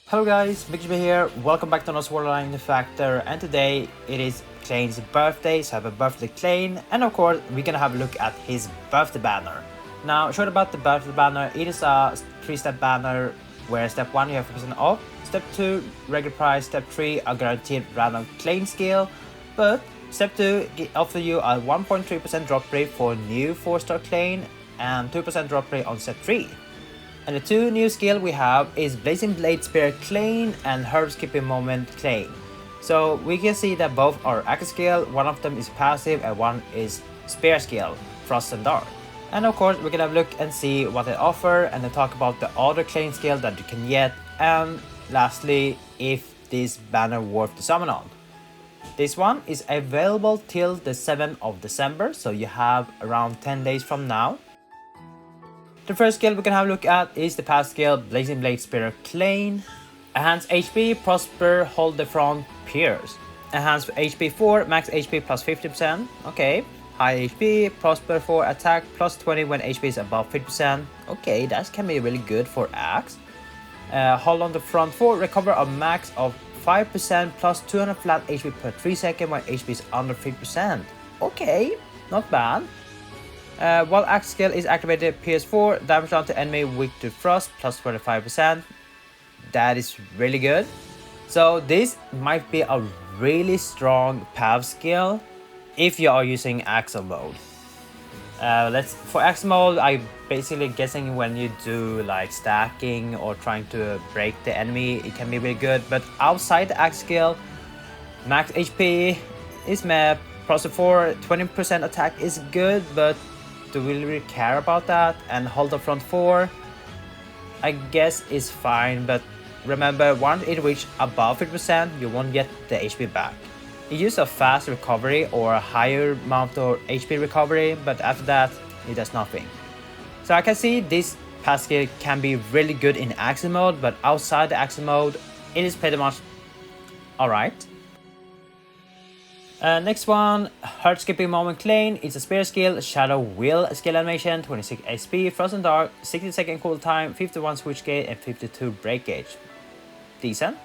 Hello guys, MikuChibi here. Welcome back to another Swordline Factor, and today it is Klein's birthday, so happy birthday Klein, and of course we're gonna have a look at his birthday banner. Now, short about the birthday banner, it is a 3-step banner where step 1 you have 50% off, step 2 regular price, step 3 a guaranteed random Klein skill, but step 2 offers you a 1.3% drop rate for new 4-star Klein and 2% drop rate on step 3. And the two new skills we have is Blazing Blade Spear Klein and Herb Skipping Moment Klein. So we can see that both are active skill, one of them is passive and one is spear skill, Frost and Dark. And of course we're gonna have a look and see what they offer and then talk about the other Klein skill that you can get, and lastly if this banner worth to summon on. This one is available till the 7th of December, so you have around 10 days from now. The first skill we can have a look at is the passive skill Blazing Blade Spear Klein. Enhance HP, Prosper, Hold the Front, Pierce. Enhance HP 4, max HP plus 50%. Okay. High HP, Prosper 4, attack plus 20 when HP is above 50%. Okay, that can be really good for axe. Hold on the front 4, recover a max of 5% plus 200 flat HP per 3 seconds when HP is under 50%. Okay, not bad. While axe skill is activated, PS4, damage down to enemy weak to frost plus 25%. That is really good. So this might be a really strong pav skill if you are using axle mode. For axle mode, I'm basically guessing when you do like stacking or trying to break the enemy, it can be really good. But outside the axe skill, max HP is meh. Processor 4, 20% attack is good, but do we really care about that? And hold the front 4, I guess is fine, but remember once it reaches above 50%, you won't get the HP back. You use a fast recovery or a higher amount of HP recovery, but after that, it does nothing. So I can see this pass skill can be really good in action mode, but outside the action mode, it is pretty much alright. Next one, Heart Skipping Moment Klein. It's a spear skill, Shadow Wheel skill animation, 26 SP, Frost and Dark, 60-second cooltime, 51 switch gauge, and 52 break gauge. Decent.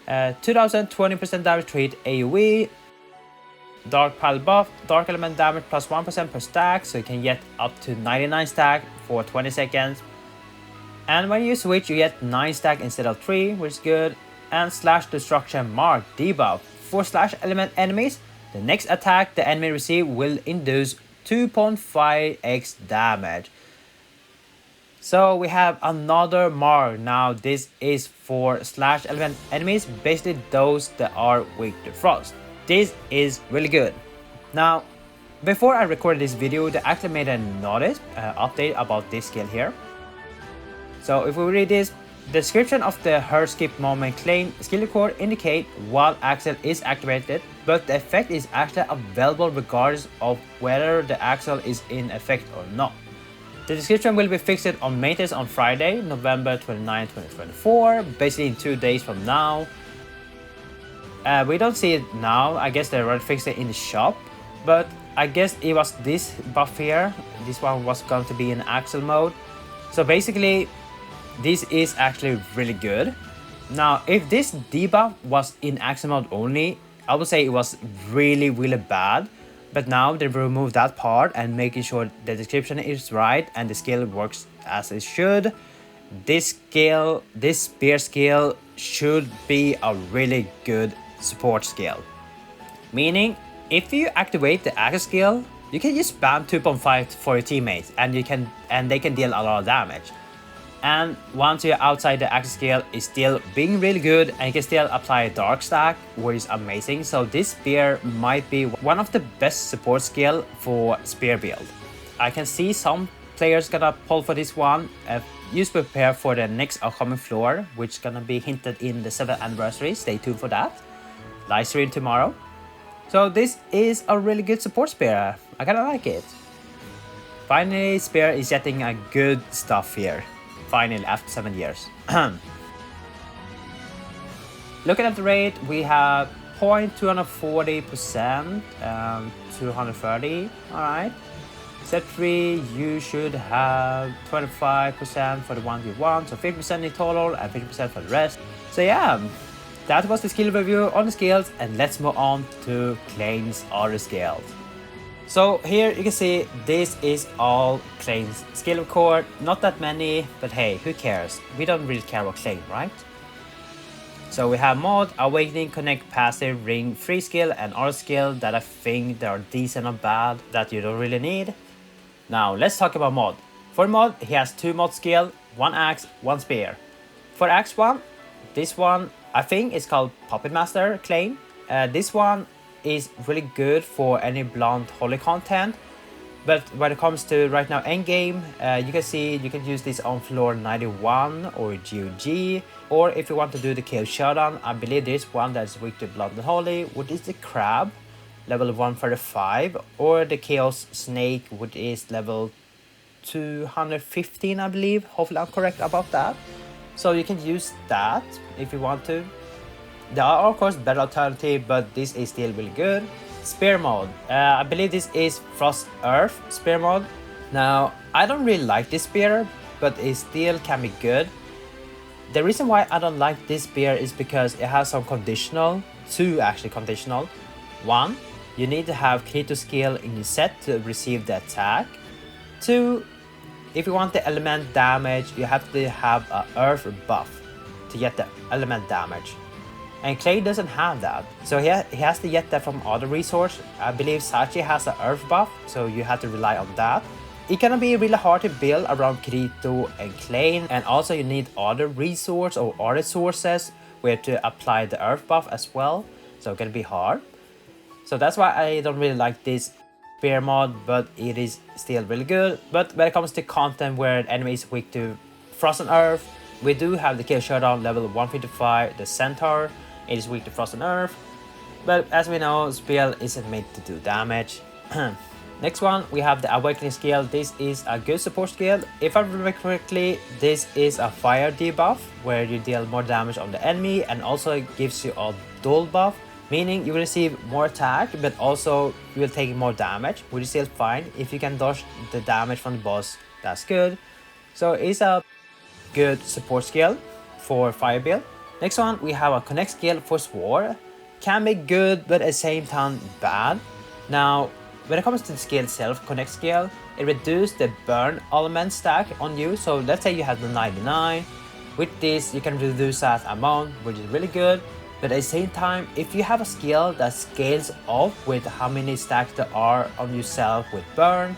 2020% damage to hit AoE. Dark Pile buff, Dark Element damage plus 1% per stack, so you can get up to 99 stack for 20 seconds. And when you switch, you get 9 stack instead of 3, which is good. And Slash Destruction Mark debuff. For slash element enemies, the next attack the enemy receives will induce 2.5x damage. So we have another mark. Now this is for slash element enemies, basically those that are weak to frost. This is really good. Now, before I recorded this video, they actually made a notice update about this skill here. So if we read this, the description of the Her Skip Moment Klein skill record indicate while axle is activated, but the effect is actually available regardless of whether the axle is in effect or not. The description will be fixed on maintenance on Friday, November 29, 2024, basically in 2 days from now. We don't see it now, I guess they already fixed it in the shop, but I guess it was this buff here. This one was going to be in axle mode. So basically, this is actually really good. Now, if this debuff was in action mode only, I would say it was really bad. But now they've removed that part and making sure the description is right and the skill works as it should. This spear skill should be a really good support skill. Meaning, if you activate the axe skill, you can just spam 2.5 for your teammates and they can deal a lot of damage. And once you're outside the axe skill, it's still being really good and you can still apply a dark stack, which is amazing. So this spear might be one of the best support skill for spear build. I can see some players gonna pull for this one. Just prepare for the next upcoming floor, which is gonna be hinted in the 7th anniversary. Stay tuned for that. Live stream tomorrow. So this is a really good support spear. I kinda like it. Finally, spear is getting a good stuff here. Finally, after 7 years. Looking at the rate, we have 0.240%, 230, alright. Step 3, you should have 25% for the one you want, so 50% in total and 50% for the rest. So yeah, that was the skill review on the skills, and let's move on to Klein's other skills. So here you can see this is all Klein's skill record, not that many, but hey, who cares? We don't really care about Klein, right? So we have mod, awakening, connect, passive, ring, free skill, and other skill that I think they are decent or bad that you don't really need. Now let's talk about mod. For mod, he has 2 mod skill, 1 axe, 1 spear. For axe 1, this one I think is called Puppet Master Klein. This one is really good for any blunt holy content. But when it comes to right now endgame, you can see you can use this on floor 91 or GOG, or if you want to do the Chaos Showdown, I believe there's one that's weak to Blunt and Holy, which is the Crab, level 135, or the Chaos Snake, which is level 215, I believe. Hopefully I'm correct about that. So you can use that if you want to. There are of course better alternative, but this is still really good. Spear mode. I believe this is Frost Earth spear mode. Now, I don't really like this spear, but it still can be good. The reason why I don't like this spear is because it has some conditional, 2 actually conditional. 1, you need to have critical skill in your set to receive the attack. 2, if you want the element damage, you have to have an earth buff to get the element damage. And Klein doesn't have that, so he has to get that from other resource. I believe Sachi has an earth buff, so you have to rely on that. It can be really hard to build around Kirito and Klein, and also you need other resource or other sources where to apply the earth buff as well, so it can be hard. So that's why I don't really like this spear mod, but it is still really good. But when it comes to content where the enemy is weak to frost and earth, we do have the Chaos Showdown level 155, the Centaur. It is weak to frost and earth, but as we know, spell isn't made to do damage. Next one, we have the awakening skill. This is a good support skill. If I remember correctly, this is a fire debuff where you deal more damage on the enemy, and also it gives you a dual buff, meaning you will receive more attack, but also you will take more damage, which is still fine. If you can dodge the damage from the boss, that's good. So it's a good support skill for fire build. Next one, we have a connect skill for sword. Can be good, but at the same time bad. Now, when it comes to the skill itself, connect skill, it reduces the burn element stack on you. So let's say you have the 99. With this, you can reduce that amount, which is really good. But at the same time, if you have a skill that scales up with how many stacks there are on yourself with burn,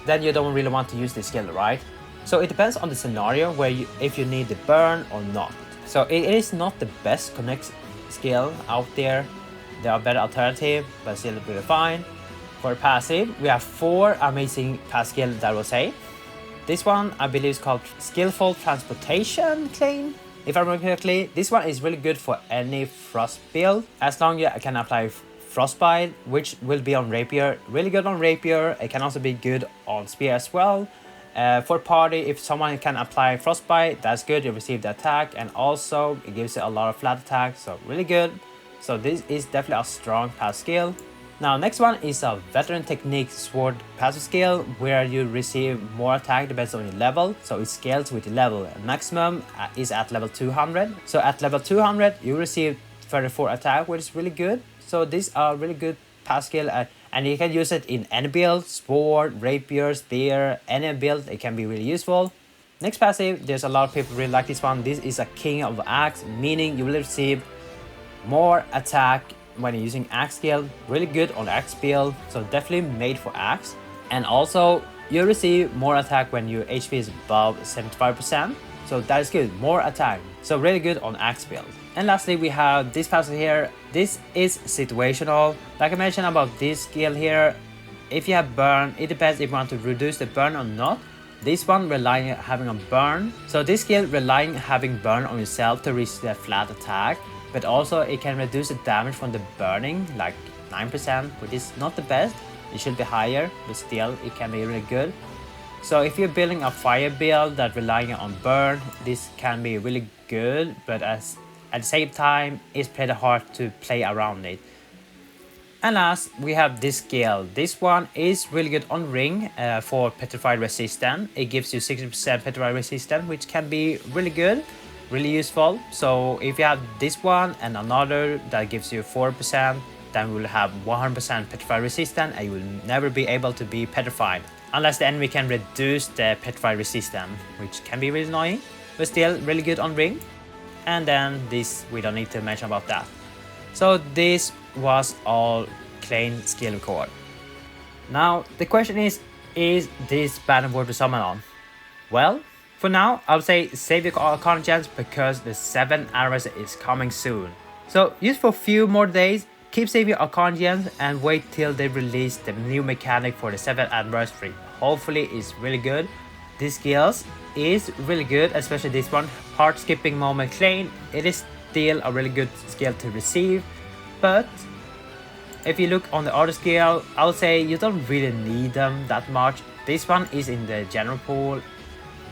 then you don't really want to use this skill, right? So it depends on the scenario where if you need the burn or not. So it is not the best connect skill out there. There are better alternatives, but still really fine. For passive, we have 4 amazing passive skills that I will say. This one I believe is called Skillful Transportation Klein. If I remember correctly, this one is really good for any frost build, as long as you can apply frostbite, which will be on rapier. Really good on rapier. It can also be good on spear as well. For party, if someone can apply frostbite, that's good, you receive the attack, and also it gives you a lot of flat attack, so really good. So this is definitely a strong passive skill. Now next one is a veteran technique sword passive skill, where you receive more attack depends on your level, so it scales with your level. Maximum is at level 200, so at level 200 you receive 34 attack, which is really good. So these are really good passive skill, and you can use it in any build, sword, rapier, spear, any build, it can be really useful. Next passive, there's a lot of people really like this one. This is a king of axe, meaning you will receive more attack when you're using axe skill. Really good on axe build, so definitely made for axe. And also you receive more attack when your HP is above 75%, so that is good, more attack, so really good on axe build. And lastly, we have this passive here. This is situational. Like I mentioned about this skill here, if you have burn, it depends if you want to reduce the burn or not. This one relying on having a burn. So this skill relying on having burn on yourself to reach the flat attack, but also it can reduce the damage from the burning, like 9%, which is not the best. It should be higher, but still it can be really good. So if you're building a fire build that relying on burn, this can be really good, but at the same time, it's pretty hard to play around it. And last, we have this skill. This one is really good on ring for petrified resistance. It gives you 60% petrified resistance, which can be really good, really useful. So if you have this one and another that gives you 4%, then we will have 100% petrified resistance and you will never be able to be petrified. Unless the enemy can reduce the petrified resistance, which can be really annoying, but still really good on ring. And then this, we don't need to mention about that. So this was all Klein Skill Record. Now the question is this banner worth to summon on? Well, for now I would say save your Arcana gems because the 7th anniversary is coming soon. So use for a few more days, keep saving your Arcana gems and wait till they release the new mechanic for the 7th anniversary. Hopefully it's really good. These skills is really good, especially this one, heart skipping moment Klein. It is still a really good skill to receive, but if you look on the other skill, I would say you don't really need them that much. This one is in the general pool,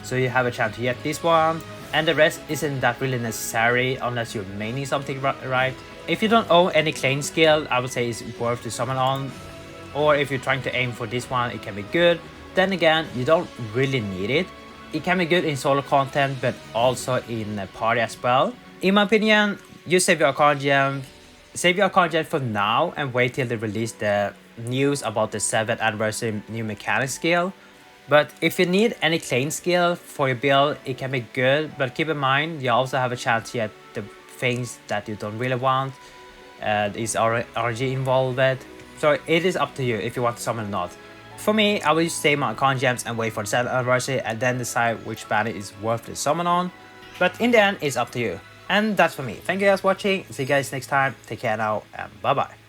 so you have a chance to get this one, and the rest isn't that really necessary unless you're maining something right. If you don't own any Klein skill, I would say it's worth to summon on, or if you're trying to aim for this one, it can be good. Then again, you don't really need it. It can be good in solo content, but also in a party as well. In my opinion, you save your Arcana gem for now and wait till they release the news about the 7th anniversary new mechanic skill. But if you need any Klein skill for your build, it can be good, but keep in mind you also have a chance to get the things that you don't really want. Is RNG involved, so it is up to you if you want to summon or not. For me, I will just save my Arcana gems and wait for the 7th anniversary and then decide which banner is worth to summon on. But in the end, it's up to you. And that's for me. Thank you guys for watching. See you guys next time. Take care now and bye bye.